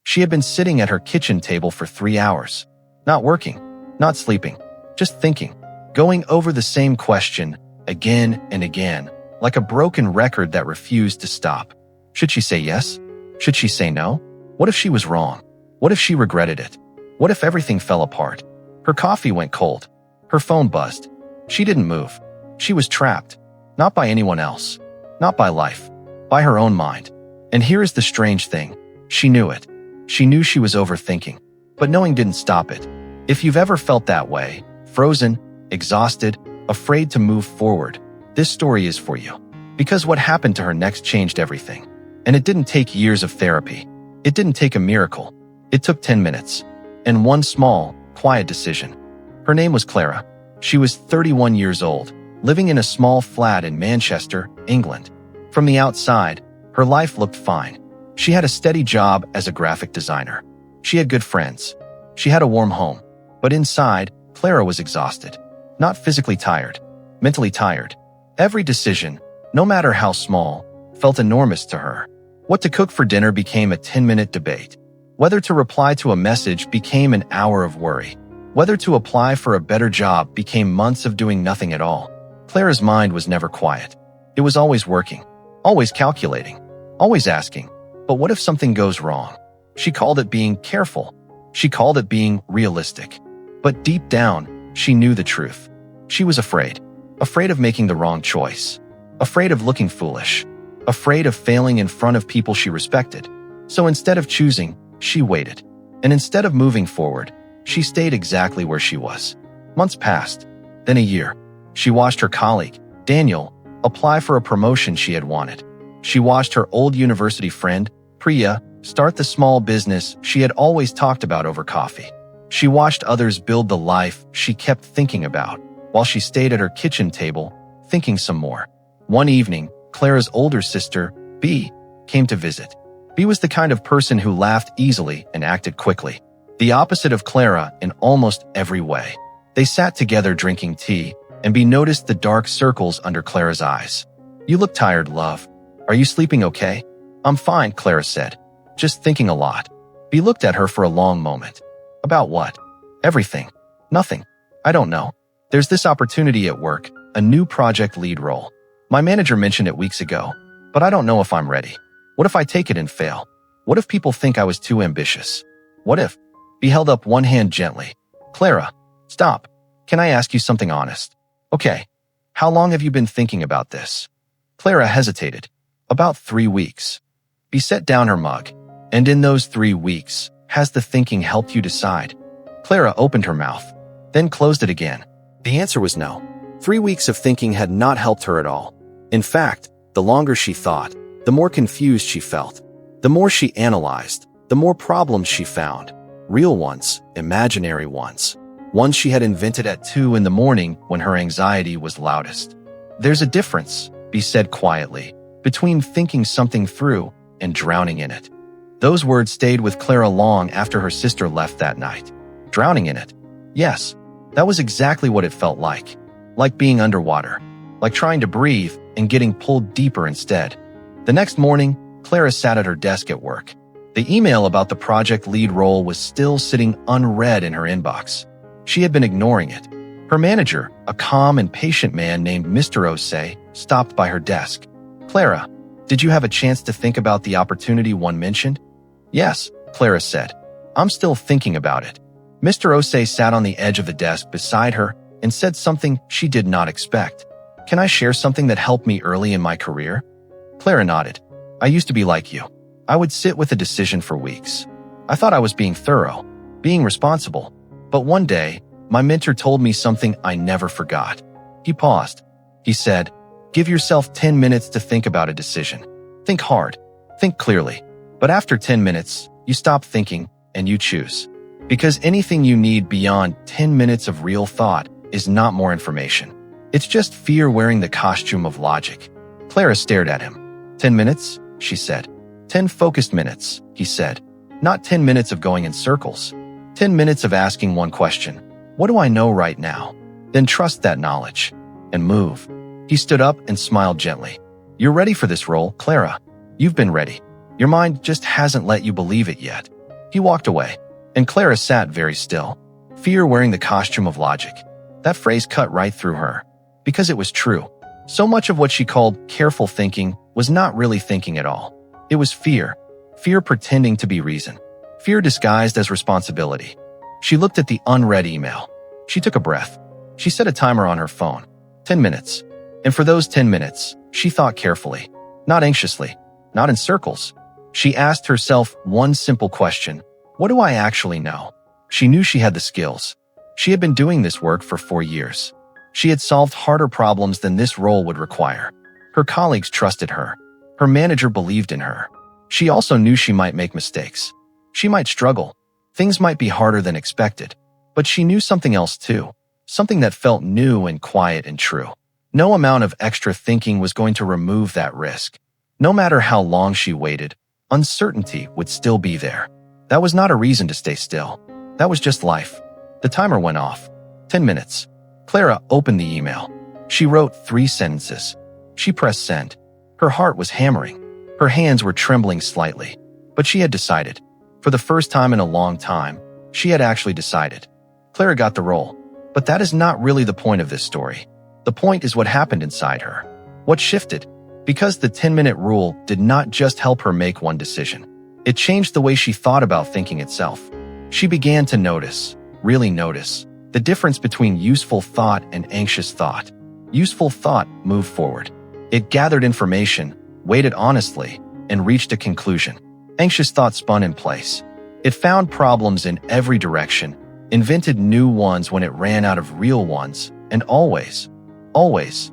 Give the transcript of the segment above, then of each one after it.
She had been sitting at her kitchen table for 3 hours, not working, not sleeping, just thinking, going over the same question again and again, like a broken record that refused to stop. Should she say yes? Should she say no? What if she was wrong? What if she regretted it? What if everything fell apart? Her coffee went cold. Her phone buzzed. She didn't move. She was trapped. Not by anyone else. Not by life. By her own mind. And here is the strange thing. She knew it. She knew she was overthinking. But knowing didn't stop it. If you've ever felt that way, frozen, exhausted, afraid to move forward, this story is for you. Because what happened to her next changed everything. And it didn't take years of therapy. It didn't take a miracle. It took 10 minutes. And one small, quiet decision. Her name was Clara. She was 31 years old, living in a small flat in Manchester, England. From the outside, her life looked fine. She had a steady job as a graphic designer. She had good friends. She had a warm home. But inside, Clara was exhausted. Not physically tired, mentally tired. Every decision, no matter how small, felt enormous to her. What to cook for dinner became a 10-minute debate. Whether to reply to a message became an hour of worry. Whether to apply for a better job became months of doing nothing at all. Clara's mind was never quiet. It was always working, always calculating, always asking, but what if something goes wrong? She called it being careful. She called it being realistic. But deep down, she knew the truth. She was afraid. Afraid of making the wrong choice. Afraid of looking foolish. Afraid of failing in front of people she respected. So instead of choosing, she waited. And instead of moving forward, she stayed exactly where she was. Months passed, then a year. She watched her colleague, Daniel, apply for a promotion she had wanted. She watched her old university friend, Priya, start the small business she had always talked about over coffee. She watched others build the life she kept thinking about, while she stayed at her kitchen table, thinking some more. One evening, Clara's older sister, B, came to visit. B was the kind of person who laughed easily and acted quickly. The opposite of Clara in almost every way. They sat together drinking tea, and B noticed the dark circles under Clara's eyes. "You look tired, love. Are you sleeping okay?" "I'm fine," Clara said. "Just thinking a lot." B looked at her for a long moment. "About what?" "Everything. Nothing. I don't know. There's this opportunity at work, a new project lead role. My manager mentioned it weeks ago, but I don't know if I'm ready. What if I take it and fail? What if people think I was too ambitious? What if?" B held up one hand gently. "Clara, stop. Can I ask you something honest?" "Okay. How long have you been thinking about this?" Clara hesitated. "About 3 weeks." B set down her mug. "And in those 3 weeks, has the thinking helped you decide?" Clara opened her mouth, then closed it again. The answer was no. 3 weeks of thinking had not helped her at all. In fact, the longer she thought, the more confused she felt. The more she analyzed, the more problems she found. Real ones, imaginary ones. Ones she had invented at 2 in the morning when her anxiety was loudest. "There's a difference," B said quietly, "between thinking something through and drowning in it." Those words stayed with Clara long after her sister left that night. Drowning in it. Yes, that was exactly what it felt like. Like being underwater. Like trying to breathe and getting pulled deeper instead. The next morning, Clara sat at her desk at work. The email about the project lead role was still sitting unread in her inbox. She had been ignoring it. Her manager, a calm and patient man named Mr. Osei, stopped by her desk. "Clara, did you have a chance to think about the opportunity one mentioned?" "Yes," Clara said. "I'm still thinking about it." Mr. Osei sat on the edge of the desk beside her and said something she did not expect. "Can I share something that helped me early in my career?" Clara nodded. "I used to be like you. I would sit with a decision for weeks. I thought I was being thorough, being responsible. But one day, my mentor told me something I never forgot." He paused. He said, "Give yourself 10 minutes to think about a decision. Think hard. Think clearly. But after 10 minutes, you stop thinking and you choose. Because anything you need beyond 10 minutes of real thought is not more information. It's just fear wearing the costume of logic." Clara stared at him. "10 minutes?" she said. 10 focused minutes, he said. "Not 10 minutes of going in circles. 10 minutes of asking one question. What do I know right now? Then trust that knowledge. And move." He stood up and smiled gently. "You're ready for this role, Clara. You've been ready. Your mind just hasn't let you believe it yet." He walked away, and Clara sat very still, fear wearing the costume of logic. That phrase cut right through her, because it was true. So much of what she called careful thinking was not really thinking at all. It was fear. Fear pretending to be reason. Fear disguised as responsibility. She looked at the unread email. She took a breath. She set a timer on her phone. 10 minutes. And for those 10 minutes, she thought carefully, not anxiously, not in circles. She asked herself one simple question. What do I actually know? She knew she had the skills. She had been doing this work for 4 years. She had solved harder problems than this role would require. Her colleagues trusted her. Her manager believed in her. She also knew she might make mistakes. She might struggle. Things might be harder than expected. But she knew something else too. Something that felt new and quiet and true. No amount of extra thinking was going to remove that risk. No matter how long she waited, uncertainty would still be there. That was not a reason to stay still. That was just life. The timer went off. 10 minutes. Clara opened the email. She wrote 3 sentences. She pressed send. Her heart was hammering. Her hands were trembling slightly. But she had decided. For the first time in a long time, she had actually decided. Clara got the role. But that is not really the point of this story. The point is what happened inside her. What shifted? Because the 10-minute rule did not just help her make one decision. It changed the way she thought about thinking itself. She began to notice, really notice, the difference between useful thought and anxious thought. Useful thought moved forward. It gathered information, waited honestly, and reached a conclusion. Anxious thought spun in place. It found problems in every direction, invented new ones when it ran out of real ones, and always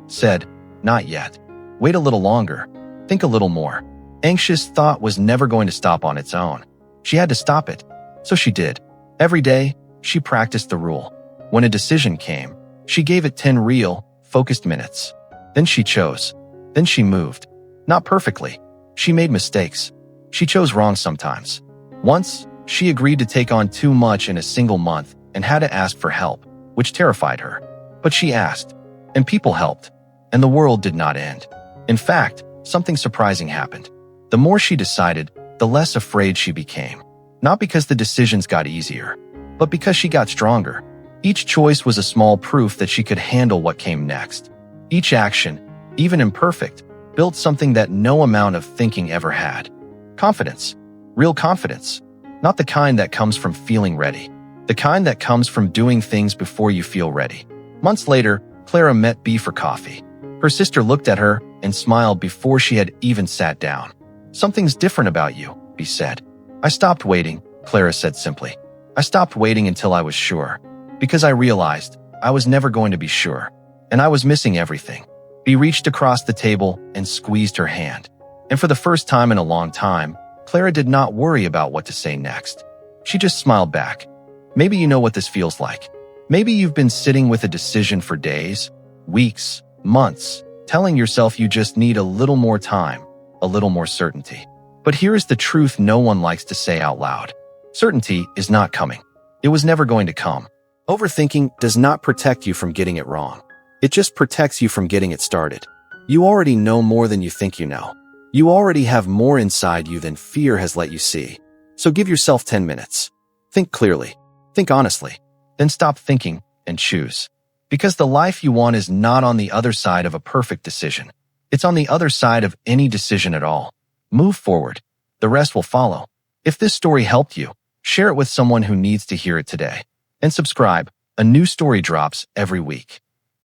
said, not yet. Wait a little longer. Think a little more. Anxious thought was never going to stop on its own. She had to stop it. So she did. Every day, she practiced the rule. When a decision came, she gave it 10 real, focused minutes. Then she chose. Then she moved. Not perfectly. She made mistakes. She chose wrong sometimes. Once, she agreed to take on too much in a single month and had to ask for help, which terrified her. But she asked, and people helped, and the world did not end. In fact, something surprising happened. The more she decided, the less afraid she became. Not because the decisions got easier, but because she got stronger. Each choice was a small proof that she could handle what came next. Each action, even imperfect, built something that no amount of thinking ever had. Confidence. Real confidence. Not the kind that comes from feeling ready. The kind that comes from doing things before you feel ready. Months later, Clara met B for coffee. Her sister looked at her and smiled before she had even sat down. Something's different about you, B said. I stopped waiting, Clara said simply. I stopped waiting until I was sure. Because I realized I was never going to be sure. And I was missing everything. B reached across the table and squeezed her hand. And for the first time in a long time, Clara did not worry about what to say next. She just smiled back. Maybe you know what this feels like. Maybe you've been sitting with a decision for days, weeks, months, telling yourself you just need a little more time, a little more certainty. But here is the truth no one likes to say out loud. Certainty is not coming. It was never going to come. Overthinking does not protect you from getting it wrong. It just protects you from getting it started. You already know more than you think you know. You already have more inside you than fear has let you see. So give yourself 10 minutes. Think clearly. Think honestly. Then stop thinking and choose. Because the life you want is not on the other side of a perfect decision. It's on the other side of any decision at all. Move forward. The rest will follow. If this story helped you, share it with someone who needs to hear it today. And subscribe. A new story drops every week.